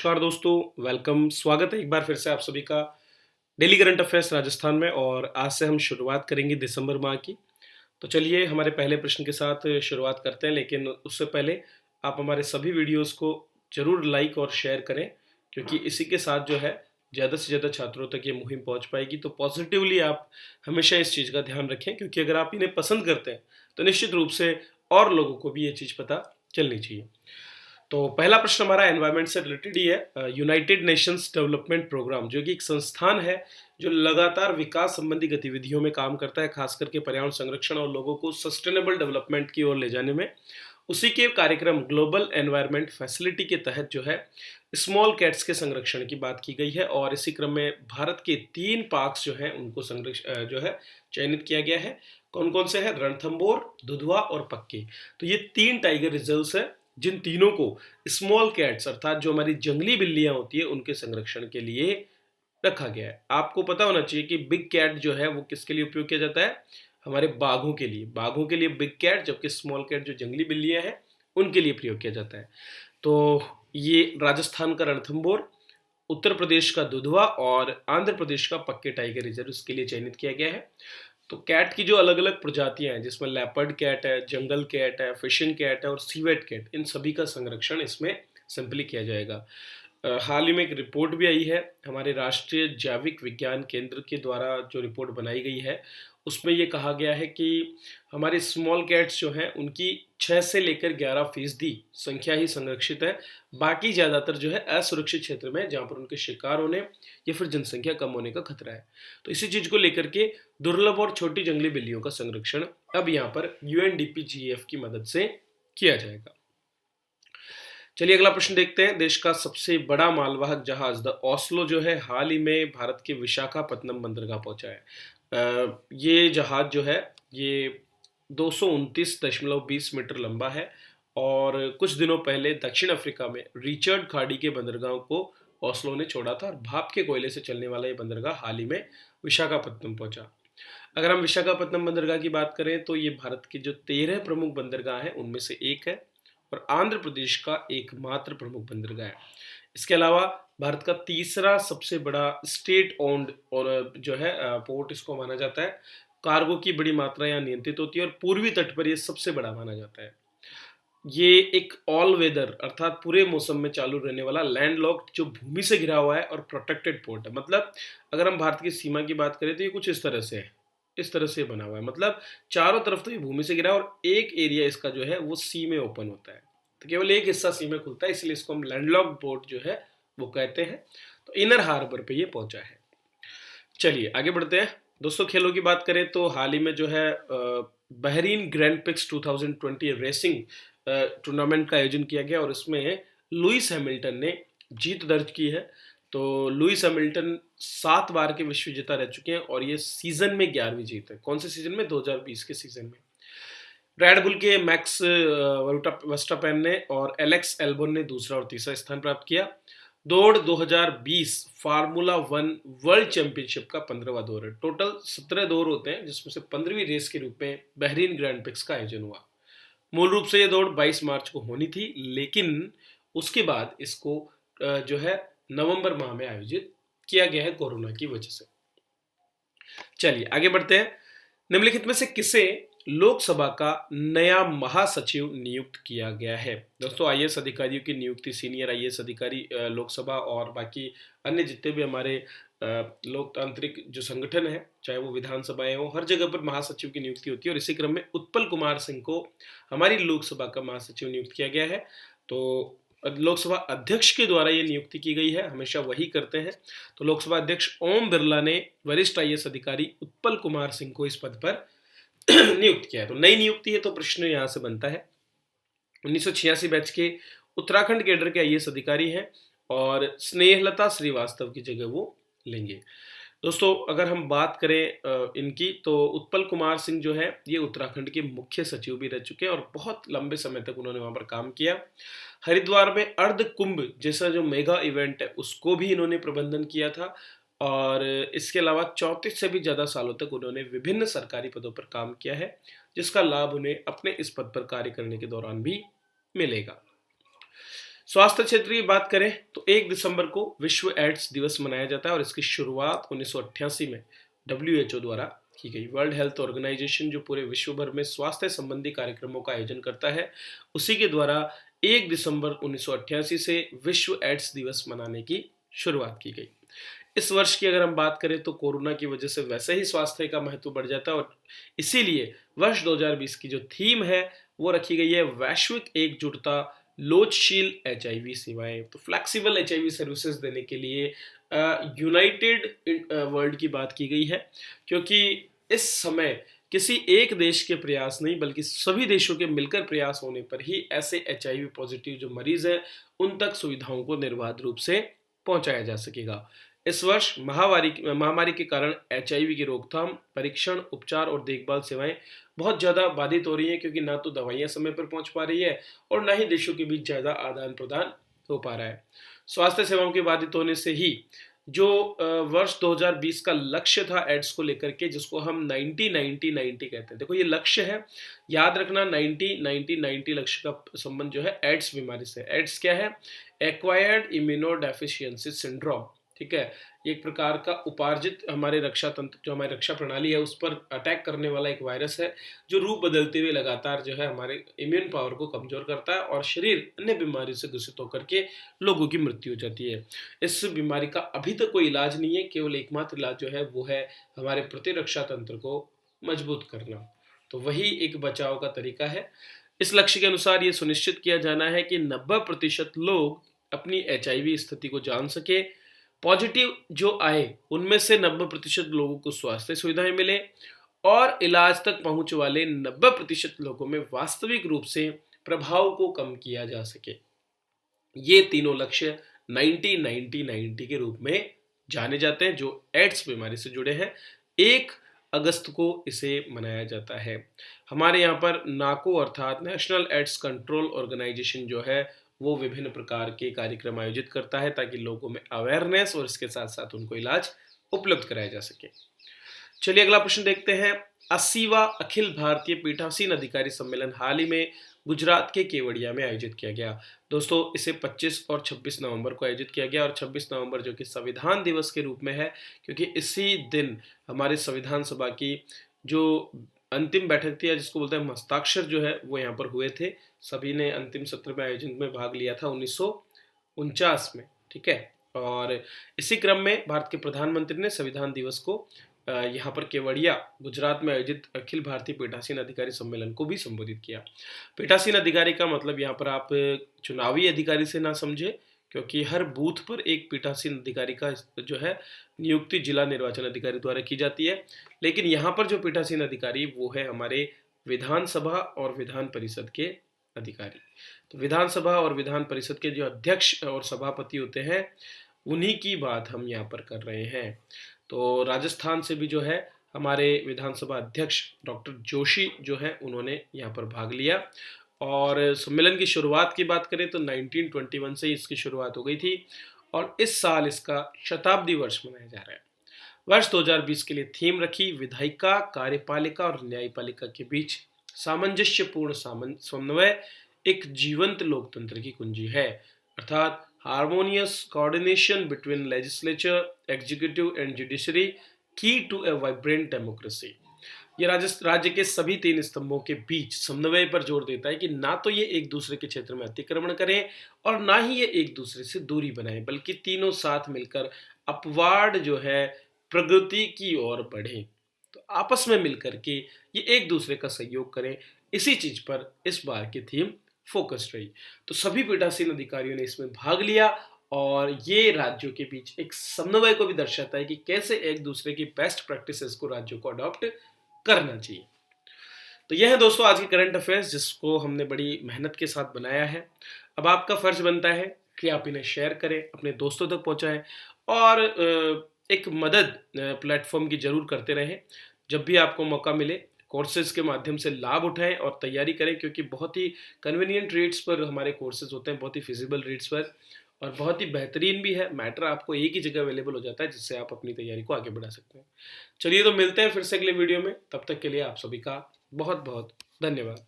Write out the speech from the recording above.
नमस्कार दोस्तों, वेलकम। स्वागत है एक बार फिर से आप सभी का डेली करंट अफेयर्स राजस्थान में। और आज से हम शुरुआत करेंगे दिसंबर माह की। तो चलिए हमारे पहले प्रश्न के साथ शुरुआत करते हैं, लेकिन उससे पहले आप हमारे सभी वीडियोस को जरूर लाइक और शेयर करें, क्योंकि इसी के साथ जो है ज़्यादा से ज़्यादा छात्रों तक ये मुहिम पहुंच पाएगी। तो पॉजिटिवली आप हमेशा इस चीज़ का ध्यान रखें, क्योंकि अगर आप इन्हें पसंद करते हैं तो निश्चित रूप से और लोगों को भी ये चीज़ पता चलनी चाहिए। तो पहला प्रश्न हमारा एनवायरनमेंट से रिलेटेड ही है। यूनाइटेड नेशंस डेवलपमेंट प्रोग्राम, जो कि एक संस्थान है जो लगातार विकास संबंधी गतिविधियों में काम करता है, खास करके पर्यावरण संरक्षण और लोगों को सस्टेनेबल डेवलपमेंट की ओर ले जाने में। उसी के कार्यक्रम ग्लोबल एनवायरनमेंट फैसिलिटी के तहत जो है स्मॉल कैट्स के संरक्षण की बात की गई है। और इसी क्रम में भारत के 3 पार्क्स जो हैं उनको जो है चयनित किया गया है। कौन कौन से हैं? रणथंभौर, दुधवा और पक्की। तो ये 3 टाइगर रिजर्व्स है, जिन तीनों को स्मॉल कैट्स अर्थात जो हमारी जंगली बिल्लियां होती है उनके संरक्षण के लिए रखा गया है। आपको पता होना चाहिए कि बिग कैट जो है वो किसके लिए उपयोग किया जाता है? हमारे बाघों के लिए बिग कैट, जबकि स्मॉल कैट जो जंगली बिल्लियां हैं उनके लिए प्रयोग किया जाता है। तो ये राजस्थान का रणथंभौर, उत्तर प्रदेश का दुधवा और आंध्र प्रदेश का पक्के टाइगर रिजर्व इसके लिए चयनित किया गया है। तो कैट की जो अलग अलग प्रजातियां हैं, जिसमें लेपर्ड कैट है, जंगल कैट है, फिशिंग कैट है और सीवेट कैट, इन सभी का संरक्षण इसमें सिंपली किया जाएगा। हाल ही में एक रिपोर्ट भी आई है हमारे राष्ट्रीय जैविक विज्ञान केंद्र के द्वारा, जो रिपोर्ट बनाई गई है उसमें ये कहा गया है कि हमारे स्मॉल कैट्स जो हैं उनकी 6 से लेकर 11% संख्या ही संरक्षित है। बाकी ज़्यादातर जो है असुरक्षित क्षेत्र में, जहाँ पर उनके शिकार होने या फिर जनसंख्या कम होने का खतरा है। तो इसी चीज़ को लेकर के दुर्लभ और छोटी जंगली बिल्लियों का संरक्षण अब यहाँ पर यूएनडीपीजीएफ की मदद से किया जाएगा। चलिए अगला प्रश्न देखते हैं। देश का सबसे बड़ा मालवाहक जहाज द ओस्लो जो है हाल ही में भारत के विशाखापत्तनम बंदरगाह पहुंचा है। ये जहाज जो है ये 229.20 मीटर लंबा है और कुछ दिनों पहले दक्षिण अफ्रीका में रिचर्ड खाड़ी के बंदरगाह को ओस्लो ने छोड़ा था। और भाप के कोयले से चलने वाला ये बंदरगाह हाल ही में विशाखापत्तनम पहुंचा। अगर हम विशाखापत्तनम बंदरगाह की बात करें तो ये भारत के जो 13 प्रमुख बंदरगाह हैं उनमें से एक है और आंध्र प्रदेश का एकमात्र प्रमुख बंदरगाह है। इसके अलावा भारत का तीसरा सबसे बड़ा स्टेट ओन्ड और जो है पोर्ट इसको माना जाता है। कार्गो की बड़ी मात्रा यहाँ नियंत्रित होती है और पूर्वी तट पर यह सबसे बड़ा माना जाता है। ये एक ऑल वेदर अर्थात पूरे मौसम में चालू रहने वाला लैंडलॉक्ड, जो भूमि से घिरा हुआ है और प्रोटेक्टेड पोर्ट है। मतलब अगर हम भारत की सीमा की बात करें तो ये कुछ इस तरह से है, इस तरह से बना हुआ है। मतलब चारों तरफ तो ये भूमि से घिरा है और एक एरिया इसका जो है वो सी में ओपन होता है। तो केवल एक हिस्सा सी में खुलता है, इसलिए इसको हम लैंडलॉक्ड पोर्ट जो है वो कहते हैं। तो इनर हार्बर पे ये पहुंचा है। चलिए आगे बढ़ते हैं दोस्तों। खेलों की बात करें तो हाल ही में जो है Bahrain grand pics 2020 racing tournament का आयोजन किया गया और इसमें लुइस हैमिल्टन ने जीत दर्ज की है। तो लुइस हैमिल्टन 7 बार के विश्व विजेता रह चुके हैं और ये सीजन में 11वीं जीत है। कौन से सीजन में? 2020 के सीजन में। रेड बुल के मैक्स वर्स्टापेन ने और एलेक्स एल्बोन ने दूसरा और तीसरा स्थान प्राप्त किया। दौड़ 2020 फार्मूला 1 वर्ल्ड चैंपियनशिप का 15वां दौर है। टोटल 17 दौर होते हैं, जिसमें से 15वीं रेस के रूप में बहरीन ग्रैंड पिक्स का आयोजन हुआ। मूल रूप से यह दौड़ 22 मार्च को होनी थी, लेकिन उसके बाद इसको जो है नवंबर माह में आयोजित किया गया है कोरोना की वजह से। चलिए आगे बढ़ते हैं। निम्नलिखित में से किसे लोकसभा का नया महासचिव नियुक्त किया गया है? दोस्तों, आईएएस अधिकारियों की नियुक्ति सीनियर आईएएस अधिकारी लोकसभा और बाकी अन्य जितने भी हमारे लोकतांत्रिक जो संगठन है, चाहे वो विधानसभाएं हो, हर जगह पर महासचिव की नियुक्ति होती है। और इसी क्रम में उत्पल कुमार सिंह को हमारी लोकसभा का महासचिव नियुक्त किया गया है। तो लोकसभा अध्यक्ष के द्वारा ये नियुक्ति की गई है, हमेशा वही करते हैं। तो लोकसभा अध्यक्ष ओम बिरला ने वरिष्ठ आईएएस अधिकारी उत्पल कुमार सिंह को इस पद पर नियुक्त किया है। तो नई नियुक्ति है, तो प्रश्न यहां से बनता है। 1986 बैच के उत्तराखंड कैडर के आईएएस अधिकारी हैं और स्नेहलता श्रीवास्तव की जगह वो लेंगे। दोस्तों, अगर हम बात करें इनकी, तो उत्पल कुमार सिंह जो है ये उत्तराखंड के मुख्य सचिव भी रह चुके हैं और बहुत लंबे समय तक उन्होंने वहां पर काम किया। हरिद्वार में अर्ध कुंभ जैसा जो मेगा इवेंट है उसको भी इन्होंने प्रबंधन किया था। और इसके अलावा 34 से भी ज़्यादा सालों तक उन्होंने विभिन्न सरकारी पदों पर काम किया है, जिसका लाभ उन्हें अपने इस पद पर कार्य करने के दौरान भी मिलेगा। स्वास्थ्य क्षेत्र की बात करें तो 1 दिसंबर को विश्व एड्स दिवस मनाया जाता है और इसकी शुरुआत 1988 में डब्ल्यूएचओ द्वारा की गई। वर्ल्ड हेल्थ ऑर्गेनाइजेशन जो पूरे विश्व भर में स्वास्थ्य संबंधी कार्यक्रमों का आयोजन करता है, उसी के द्वारा 1 दिसंबर 1988 से विश्व एड्स दिवस मनाने की शुरुआत की गई। इस वर्ष की अगर हम बात करें तो कोरोना की वजह से वैसे ही स्वास्थ्य का महत्व बढ़ जाता है और इसीलिए वर्ष 2020 की जो थीम है वो रखी गई है वैश्विक एकजुटता लोचशील एचआईवी सेवाएं। तो फ्लेक्सिबल एचआईवी सर्विसेज देने के लिए यूनाइटेड वर्ल्ड की बात की गई है, क्योंकि इस समय किसी एक देश के प्रयास नहीं बल्कि सभी देशों के मिलकर प्रयास होने पर ही ऐसे एचआईवी पॉजिटिव जो मरीज हैं उन तक सुविधाओं को निर्बाध रूप से पहुंचाया जा सकेगा। इस वर्ष महामारी के कारण एचआईवी की रोकथाम, परीक्षण, उपचार और देखभाल सेवाएं बहुत ज़्यादा बाधित हो रही हैं, क्योंकि ना तो दवाइयां समय पर पहुंच पा रही है और ना ही देशों के बीच ज़्यादा आदान प्रदान हो पा रहा है। स्वास्थ्य सेवाओं के बाधित होने से ही जो वर्ष 2020 का लक्ष्य था एड्स को लेकर के, जिसको हम 90-90-90 कहते हैं। देखो ये लक्ष्य है, याद रखना 90-90-90 लक्ष्य का संबंध जो है एड्स बीमारी से। एड्स क्या है? Acquired immunodeficiency syndrome. ठीक है, एक प्रकार का उपार्जित हमारे रक्षा तंत्र जो हमारी रक्षा प्रणाली है उस पर अटैक करने वाला एक वायरस है, जो रूप बदलते हुए लगातार जो है हमारे इम्यून पावर को कमजोर करता है और शरीर अन्य बीमारी से ग्रसित होकर के लोगों की मृत्यु हो जाती है। इस बीमारी का अभी तक कोई इलाज नहीं है, केवल एकमात्र इलाज जो है वो है हमारे प्रतिरक्षा तंत्र को मजबूत करना। तो वही एक बचाव का तरीका है। इस लक्ष्य के अनुसार ये सुनिश्चित किया जाना है कि 90% लोग अपनी एचआईवी स्थिति को जान सके, पॉजिटिव जो आए उनमें से 90% लोगों को स्वास्थ्य सुविधाएं मिले और इलाज तक पहुंच वाले 90% लोगों में वास्तविक रूप से प्रभाव को कम किया जा सके। ये तीनों लक्ष्य 90-90-90 के रूप में जाने जाते हैं, जो एड्स बीमारी से जुड़े हैं। 1 अगस्त को इसे मनाया जाता है। हमारे यहाँ पर नाको अर्थात नेशनल एड्स कंट्रोल ऑर्गेनाइजेशन जो है वो विभिन्न प्रकार के कार्यक्रम आयोजित करता है ताकि लोगों में अवेयरनेस और इसके साथ साथ उनको इलाज उपलब्ध कराया जा सके। चलिए अगला प्रश्न देखते हैं। 80वां अखिल भारतीय पीठासीन अधिकारी सम्मेलन हाल ही में गुजरात के केवड़िया में आयोजित किया गया। दोस्तों इसे 25 और 26 नवंबर को आयोजित किया गया और 26 नवंबर जो कि संविधान दिवस के रूप में है, क्योंकि इसी दिन हमारे संविधान सभा की जो अंतिम बैठक थी, जिसको बोलते हैं हस्ताक्षर जो है वो यहाँ पर हुए थे। सभी ने अंतिम सत्र में आयोजन में भाग लिया था 1949 में। ठीक है, और इसी क्रम में भारत के प्रधानमंत्री ने संविधान दिवस को यहाँ पर केवड़िया गुजरात में आयोजित अखिल भारतीय पीठासीन अधिकारी सम्मेलन को भी संबोधित किया। पीठासीन अधिकारी का मतलब यहाँ पर आप चुनावी अधिकारी से ना समझे, क्योंकि हर बूथ पर एक पीठासीन अधिकारी का जो है नियुक्ति जिला निर्वाचन अधिकारी द्वारा की जाती है, लेकिन यहाँ पर जो पीठासीन अधिकारी वो है हमारे विधानसभा और विधान परिषद के अधिकारी। तो विधानसभा और विधान परिषद के जो अध्यक्ष और सभापति होते हैं उन्हीं की बात हम यहाँ पर कर रहे हैं। तो राजस्थान से भी जो है हमारे विधानसभा अध्यक्ष डॉक्टर जोशी जो है उन्होंने यहाँ पर भाग लिया। और सम्मेलन की शुरुआत की बात करें तो 1921 से इसकी शुरुआत हो गई थी और इस साल इसका शताब्दी वर्ष मनाया जा रहा है। वर्ष 2020 के लिए थीम रखी विधायिका, कार्यपालिका और न्यायपालिका के बीच सामंजस्यपूर्ण समन्वय एक जीवंत लोकतंत्र की कुंजी है, अर्थात harmonious coordination between legislature, executive and judiciary की टू ए वाइब्रेंट डेमोक्रेसी। ये राज्य के सभी 3 स्तंभों के बीच समन्वय पर जोर देता है कि ना तो ये एक दूसरे के क्षेत्र में अतिक्रमण करें और ना ही ये एक दूसरे से दूरी बनाएं, बल्कि तीनों साथ मिलकर अपवार्ड जो है प्रगति की ओर बढ़ें। तो आपस में मिलकर के ये एक दूसरे का सहयोग करें, इसी चीज पर इस बार की थीम फोकस्ड रही। तो सभी पीठासीन अधिकारियों ने इसमें भाग लिया और ये राज्यों के बीच एक समन्वय को भी दर्शाता है कि कैसे एक दूसरे की बेस्ट प्रैक्टिसेस को राज्यों को अडॉप्ट करना चाहिए। तो यह है दोस्तों आज की करंट अफेयर्स, जिसको हमने बड़ी मेहनत के साथ बनाया है। अब आपका फर्ज बनता है कि आप इन्हें शेयर करें, अपने दोस्तों तक पहुंचाएं और एक मदद प्लेटफॉर्म की जरूर करते रहें। जब भी आपको मौका मिले कोर्सेज के माध्यम से लाभ उठाएं और तैयारी करें, क्योंकि बहुत ही कन्वीनियंट रेट्स पर हमारे कोर्सेज होते हैं, बहुत ही फिजिबल रेट्स पर, और बहुत ही बेहतरीन भी है। मैटर आपको एक ही जगह अवेलेबल हो जाता है, जिससे आप अपनी तैयारी को आगे बढ़ा सकते हैं। चलिए तो मिलते हैं फिर से अगले वीडियो में, तब तक के लिए आप सभी का बहुत बहुत धन्यवाद।